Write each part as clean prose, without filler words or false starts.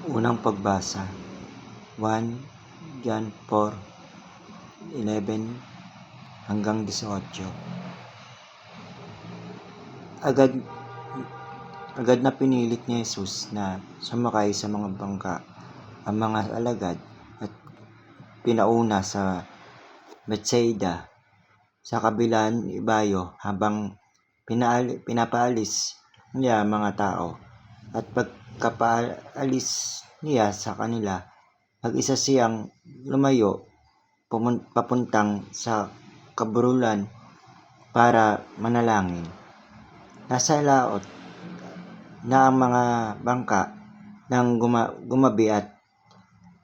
Unang pagbasa, 1 John 4:11 hanggang 18. Agad na pinilit ni Jesus na sumakay sa mga bangka ang mga alagad at pinauna sa Betsaida sa kabilang ibayo habang pinapaalis niya mga tao. At pagkapaalis niya sa kanila, mag-isa siyang lumayo papuntang sa kaburulan para manalangin. Nasa laot na ang mga bangka nang gumabi at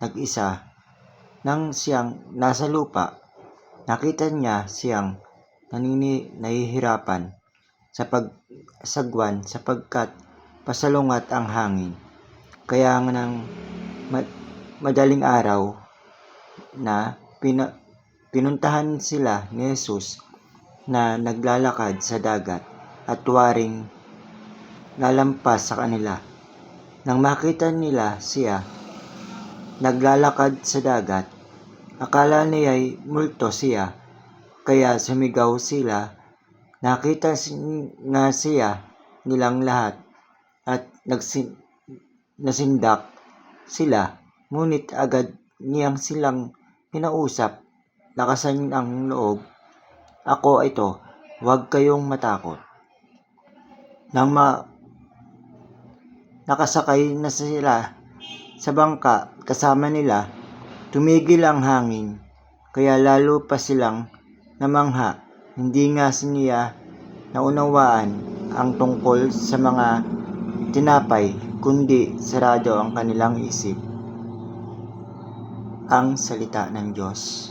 nag-isa. Nang siyang nasa lupa, nakita niya siyang nahihirapan sa pagsagwan sapagkat pasalungat ang hangin. Kaya nang madaling araw na pinuntahan sila ni Jesus na naglalakad sa dagat at waring lalampas sa kanila. Nang makita nila siya naglalakad sa dagat, akala niya'y multo siya, kaya sumigaw sila. Nakita nga siya nilang lahat at nasindak sila, ngunit agad niyang silang kinausap, lakasan ang loob. Ako ito, huwag kayong matakot. Nang nakasakay na sila sa bangka kasama nila, tumigil ang hangin, kaya lalo pa silang namangha. Hindi nga niya naunawaan ang tungkol sa mga tinapay, kundi sarado ang kanilang isip. Ang salita ng Diyos.